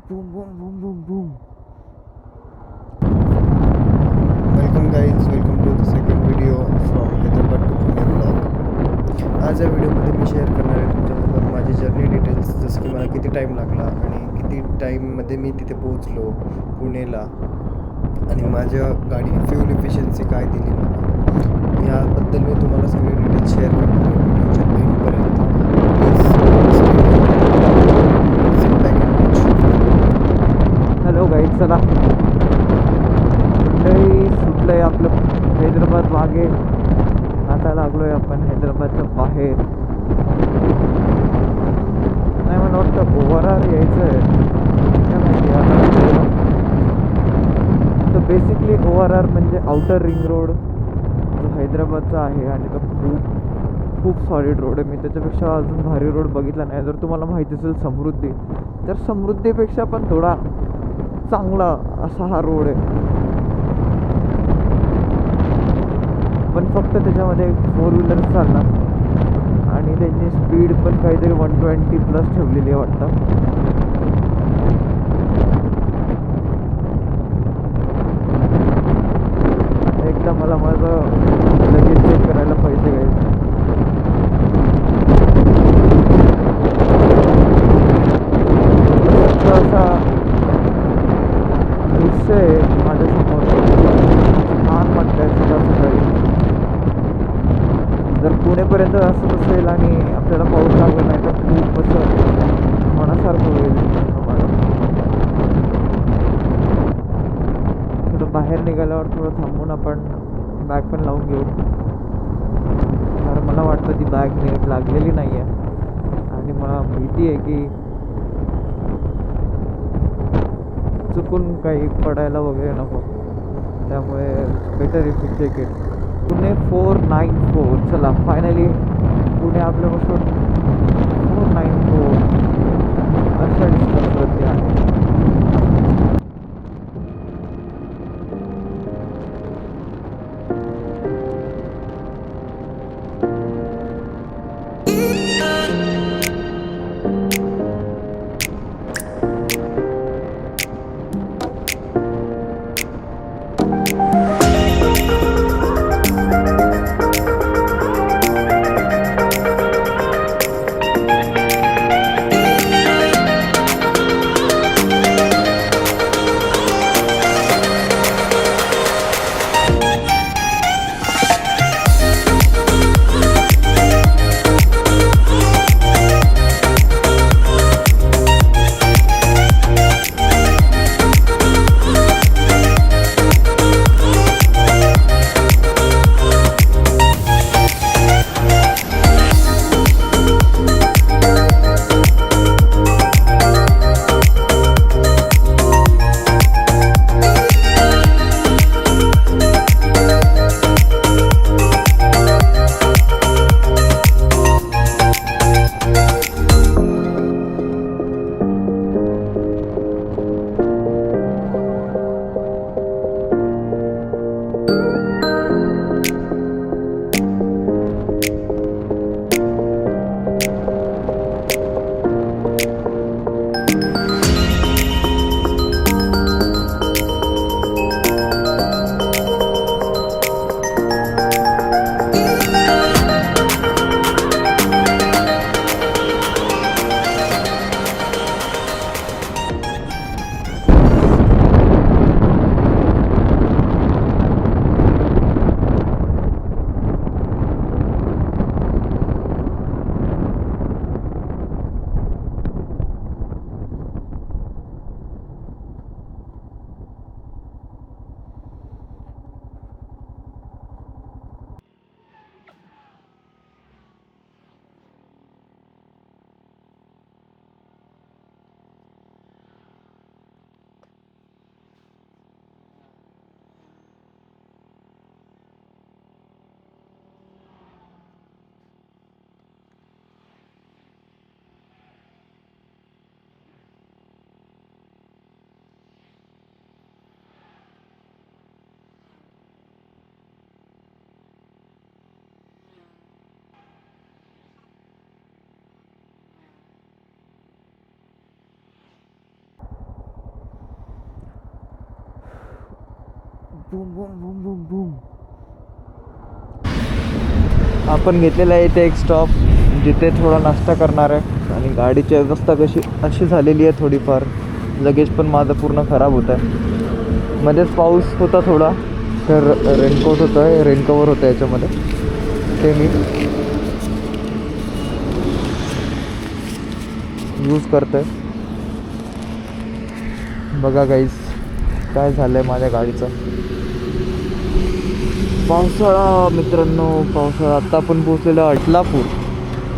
Boom, boom, boom, boom, boom. Welcome guys, welcome to the second video from Hyderabad to Pune vlog. आज या व्हिडिओमध्ये मी share करणार आहे तुमच्यासोबत माझी जर्नी डिटेल्स, जसं की मला किती टाईम लागला आणि किती टाईममध्ये मी तिथे पोहोचलो पुणेला आणि माझ्या गाडी फ्यूल इफिशियन्सी काय दिली मला, याबद्दल मी तुम्हाला सगळे डिटेल्स शेअर करणार आहे व्हिडिओच्या एंडपर्यंत. हॅलो गाईज, चला मंडळी, सुटलं आहे आपलं हैदराबाद मागे. आता लागलो आहे आपण हैदराबादच्या बाहेर. नाही, मला वाटतं ओव्हरऑल यायचं आहे, काय माहिती आता. तर बेसिकली ओव्हरऑल म्हणजे आउटर रिंग रोड जो हैदराबादचा आहे आणि तो खूप खूप सॉलिड रोड आहे. मी त्याच्यापेक्षा अजून भारी रोड बघितला नाही. जर तुम्हाला माहिती असेल समृद्धी, तर समृद्धीपेक्षा पण थोडा चांगला असा हा रोड आहे. पण फक्त त्याच्यामध्ये 4 व्हीलर्स चालणार आणि त्यांची स्पीड पण काहीतरी 120+ ठेवलेली आहे वाटतं. एकदा मला माझं लगेच चेक करायला पाहिजे घ्यायचं. असा दृश्य आहे माझ्यासमोर, छान वाटतंय सकाळ सकाळी. जर पुणेपर्यंत असं असेल आणि आपल्याला पाऊस लागला नाही तर खूप असं मनासारखं होईल. थोडं बाहेर निघाल्यावर थोडं थांबून आपण बॅग पण लावून घेऊ, कारण मला वाटतं ती बॅग नीट लागलेली नाही आहे आणि मला भीती आहे की चुकून काही पडायला वगैरे नको. त्यामुळे better if you take it. Pune 494. चला, फायनली पुणे आपल्यापासून 494 अशा डिस्टन्सवरती आहे. Boom boom boom boom boom. आपण घेतलेला आहे इथे एक स्टॉप जिथे थोडा नाश्ता करणार आहे आणि गाडीची अवस्था अशी झालेली आहे थोडीफार. लगेज पण माझं पूर्ण खराब होत आहे. मध्येच पाऊस होता थोडा तर रेनकोट होतं आहे, रेन कवर होतं याच्यामध्ये, ते मी यूज करतो आहे. बघा गाईज काय झालं आहे माझ्या गाडीचं. पावसाळा मित्रांनो, पावसाळा. आत्ता आपण पोचलेलो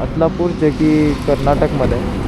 अतलापूर जे की कर्नाटकमध्ये आहे.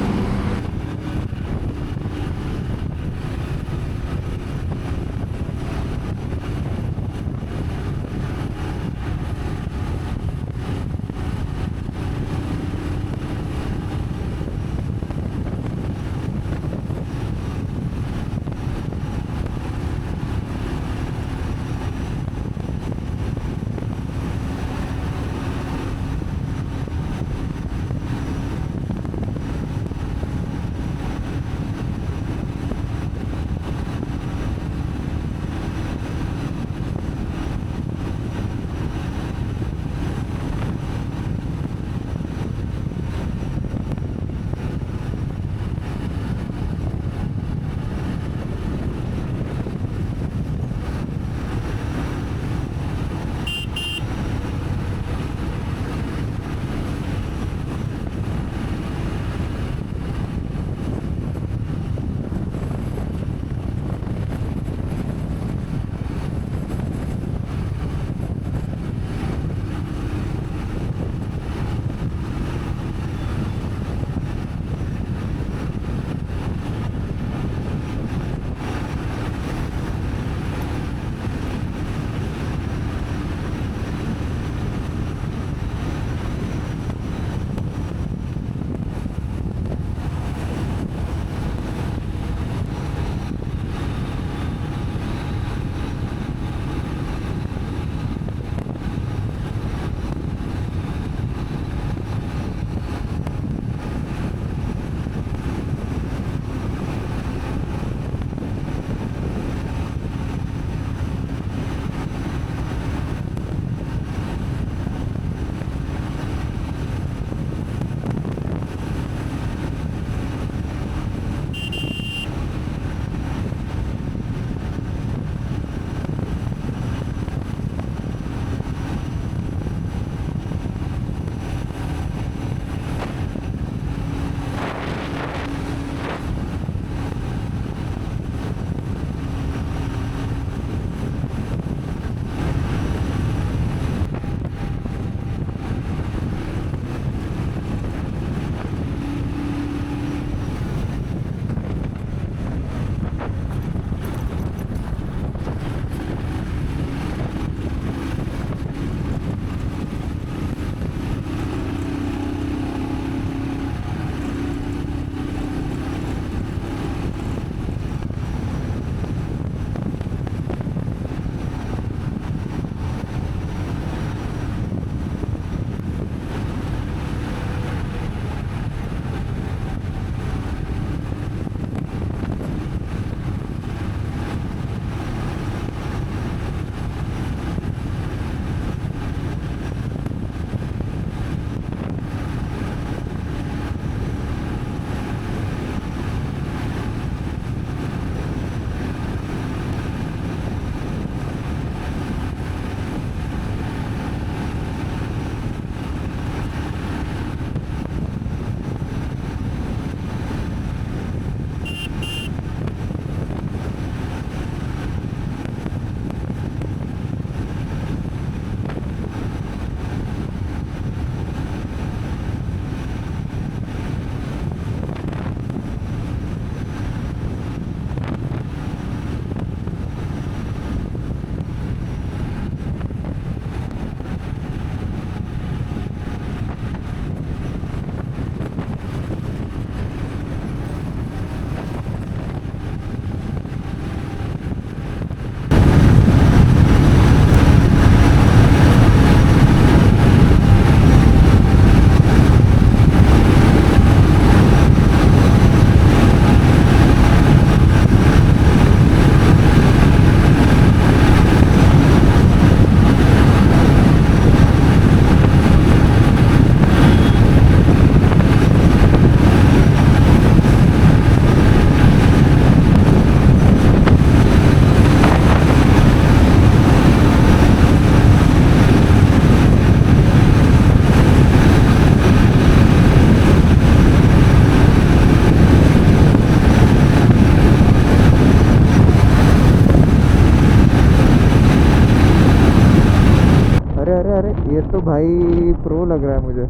तो भाई प्रो लग रहा है मुझे,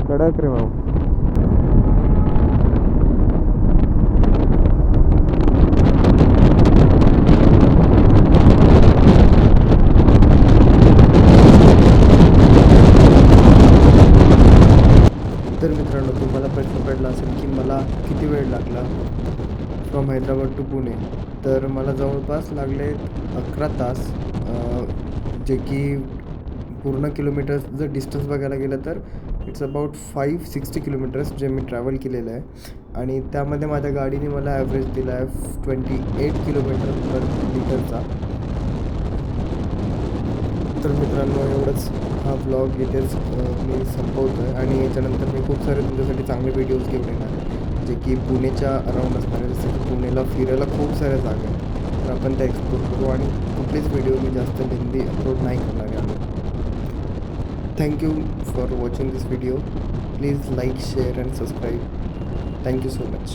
कड़क रे भाऊ. तर मित्रांनो, तुम्हाला प्रश्न पडला असेल की मला किती वेळ लागला फ्रॉम हैदराबाद टू पुणे. तर मला जवळपास लागले 11 तास, जे की पूर्ण किलोमीटर्स जर डिस्टन्स बघायला गेलं तर इट्स अबाउट 560 किलोमीटर्स जे मी ट्रॅव्हल केलेलं आहे. आणि त्यामध्ये माझ्या गाडीने मला ॲव्हरेज दिला आहे 28 किलोमीटर पर लिटरचा. तर मित्रांनो, एवढंच हा व्लॉग इथेच मी संपवतो आहे. आणि याच्यानंतर मी खूप सारे तुमच्यासाठी चांगले व्हिडिओज घेऊन येणार आहे, जे की पुणेच्या अराऊंड असणार आहे. जसं की पुणेला फिरायला खूप साऱ्या जागा आहेत, तर आपण त्या एक्सप्लोर करू. आणि कुठलेच व्हिडिओ मी जास्त लेंदी अपलोड नाही करणार आहे. Thank you for watching this video. Please like, share and subscribe. Thank you so much.